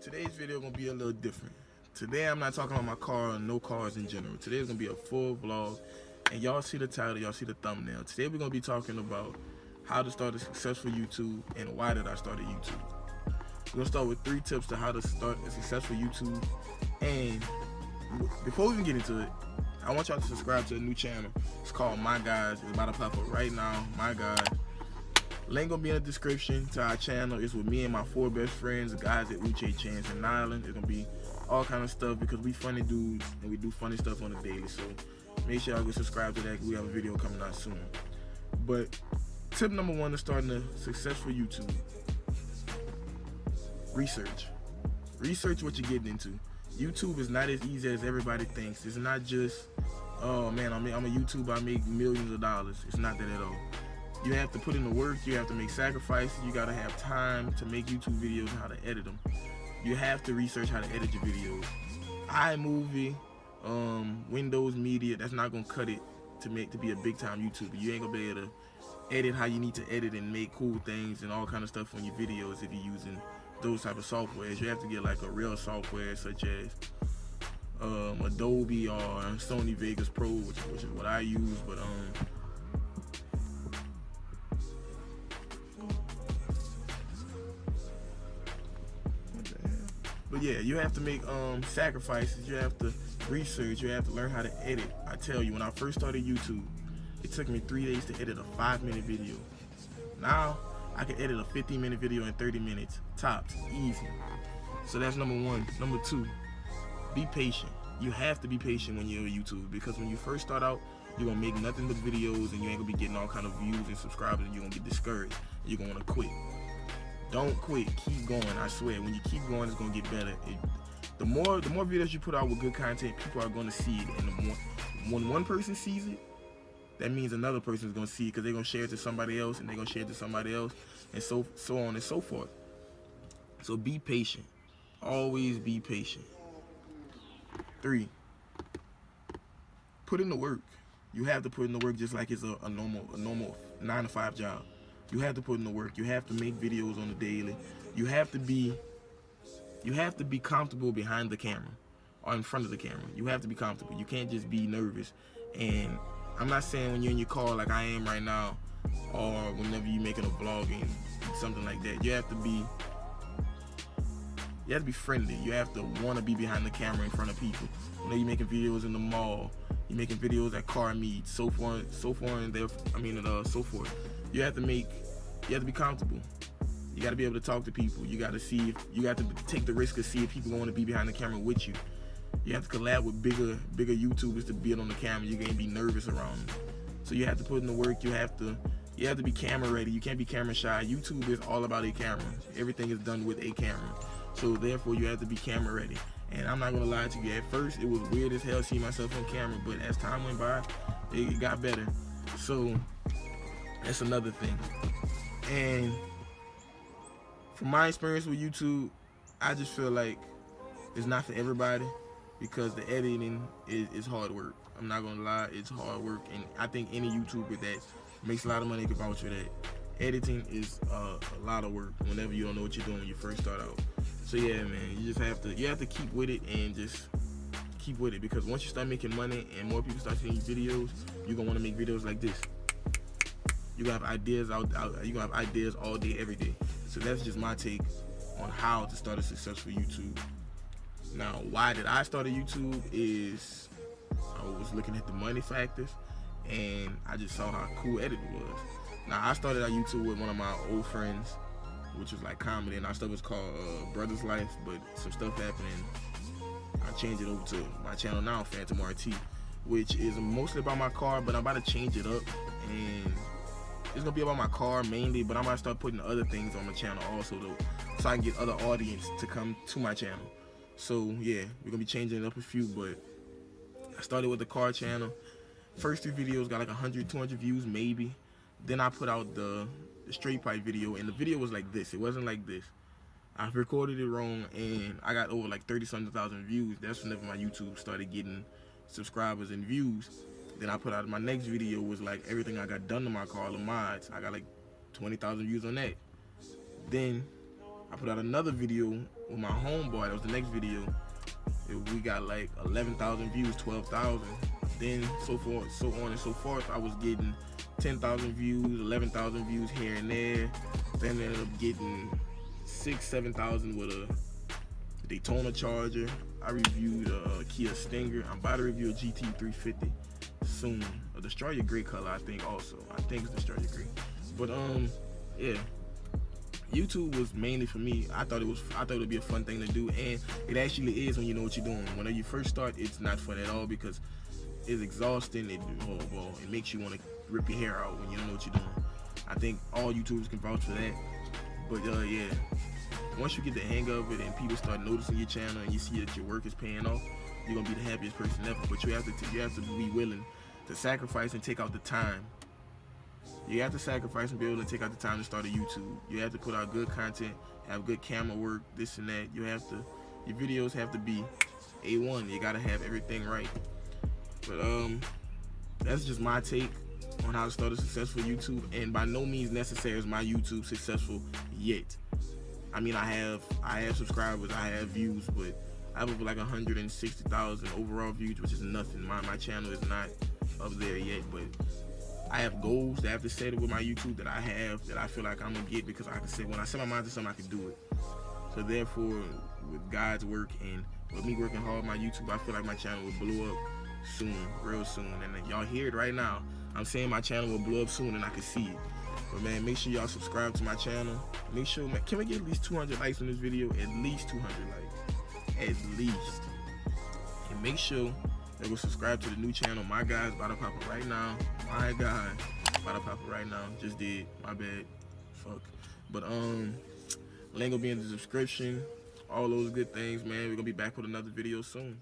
Today's video gonna be a little different. Today I'm not talking about my car or no cars in general. Today's gonna be a full vlog, and y'all see the title, y'all see the thumbnail. Today we're gonna be talking about how to start a successful YouTube and why did I start a YouTube. We're gonna start with 3 tips to how to start a successful YouTube. And before we even get into it, I want y'all to subscribe to a new channel. It's called My Guys. It's about to pop up right now. My Guys. Link gonna be in the description to our channel. It's with me and my 4 best friends, the guys at Uche, Chance, and Nyland. It's gonna be all kind of stuff because we funny dudes and we do funny stuff on the daily. So make sure y'all go subscribe to that because we have a video coming out soon. But tip number 1 to starting a successful YouTube: research. Research what you're getting into. YouTube is not as easy as everybody thinks. It's not just, oh man, I'm a YouTuber, I make millions of dollars. It's not that at all. You have to put in the work, you have to make sacrifices, you gotta have time to make YouTube videos and how to edit them. You have to research how to edit your videos. iMovie, Windows Media, that's not gonna cut it to be a big time YouTuber. You ain't gonna be able to edit how you need to edit and make cool things and all kind of stuff on your videos if you're using those type of softwares. You have to get like a real software such as Adobe or Sony Vegas Pro, which is what I use. But yeah, you have to make sacrifices. You have to research. You have to learn how to edit. I tell you, when I first started YouTube, it took me 3 days to edit a 5-minute video. Now I can edit a 15-minute video in 30 minutes tops, easy. So that's number 1. Number 2, be patient. You have to be patient when you're a YouTuber because when you first start out, you're gonna make nothing but videos and you ain't gonna be getting all kind of views and subscribers, and you're gonna get discouraged. You're gonna wanna quit. Don't quit, keep going. I swear, when you keep going, it's gonna get better. The more videos you put out with good content, people are gonna see it, and when one person sees it, that means another person is gonna see it because they're gonna share it to somebody else, and they're gonna share it to somebody else, and so on and so forth. So be patient. Always be patient. 3, put in the work. You have to put in the work just like it's a normal 9-to-5 job. You have to put in the work. You have to make videos on the daily. You have to be comfortable behind the camera or in front of the camera. You have to be comfortable. You can't just be nervous. And I'm not saying when you're in your car like I am right now, or whenever you're making a vlog and something like that. You have to be friendly. You have to want to be behind the camera in front of people. Whenever you're making videos in the mall, you're making videos at car meets, so forth. You have to be comfortable. You got to be able to talk to people. You got to take the risk of see if people want to be behind the camera with you. You have to collab with bigger YouTubers to be on the camera. You can't be nervous around them. So you have to put in the work. You have to be camera ready. You can't be camera shy. YouTube is all about a camera. Everything is done with a camera. So therefore you have to be camera ready. And I'm not gonna lie to you, at first it was weird as hell seeing myself on camera, but as time went by, it got better. So that's another thing. And from my experience with YouTube, I just feel like it's not for everybody because the editing is hard work. I'm not gonna lie, it's hard work, and I think any YouTuber that makes a lot of money can vouch for that. Editing is a lot of work whenever you don't know what you're doing when you first start out. So yeah, man, you have to keep with it and just keep with it, because once you start making money and more people start seeing your videos, you're gonna want to make videos like this. You gonna have ideas you gonna have ideas all day, every day. So that's just my take on how to start a successful YouTube. Now, why did I start a YouTube is I was looking at the money factors and I just saw how cool editing was. Now, I started out YouTube with one of my old friends, which was like comedy, and our stuff was called Brothers Life, but some stuff happened and I changed it over to my channel now, Phantom RT, which is mostly about my car, but I'm about to change it up, and it's gonna be about my car mainly, but I'm gonna start putting other things on the channel also though, so I can get other audience to come to my channel. So yeah, we're gonna be changing it up a few, but I started with the car channel. First 3 videos got like 100, 200 views maybe. Then I put out the straight pipe video, and the video was like this. It wasn't like this. I recorded it wrong, and I got over like 30-something thousand views. That's whenever my YouTube started getting subscribers and views. Then I put out my next video was like everything I got done to my car, all the mods. I got like 20,000 views on that. Then I put out another video with my homeboy. That was the next video. We got like 11,000 views, 12,000. Then so forth, so on and so forth. I was getting 10,000 views, 11,000 views here and there. Then I ended up getting 6,000-7,000 with a Daytona Charger. I reviewed a Kia Stinger. I'm about to review a GT350 soon. A Destroyer Gray color, I think also. I think it's Destroyer Gray. But yeah. YouTube was mainly for me. I thought it would be a fun thing to do, and it actually is when you know what you're doing. When you first start, it's not fun at all because it's exhausting. It makes you want to rip your hair out when you don't know what you're doing. I think all YouTubers can vouch for that. But yeah, once you get the hang of it and people start noticing your channel and you see that your work is paying off, you're gonna be the happiest person ever. But you have to be willing to sacrifice and take out the time. You have to sacrifice and be able to take out the time to start a YouTube. You have to put out good content, have good camera work, this and that. Your videos have to be A1. You gotta have everything right. But that's just my take on how to start a successful YouTube. And by no means necessary is my YouTube successful yet. I mean, I have subscribers, I have views, but I have over like 160,000 overall views, which is nothing. My channel is not up there yet, but I have goals that I have to set with my YouTube that I feel like I'm gonna get, because I can say when I set my mind to something, I can do it. So therefore, with God's work and with me working hard on my YouTube, I feel like my channel will blow up soon, real soon. And y'all hear it right now. I'm saying my channel will blow up soon, and I can see it. But man, make sure y'all subscribe to my channel. Make sure, man, can we get at least 200 likes on this video? At least 200 likes, at least. And make sure that go subscribe to the new channel. My guy's about to pop up right now. My guy about to pop up right now. Just did. My bad. Fuck. But link will be in the description. All those good things, man. We're gonna be back with another video soon.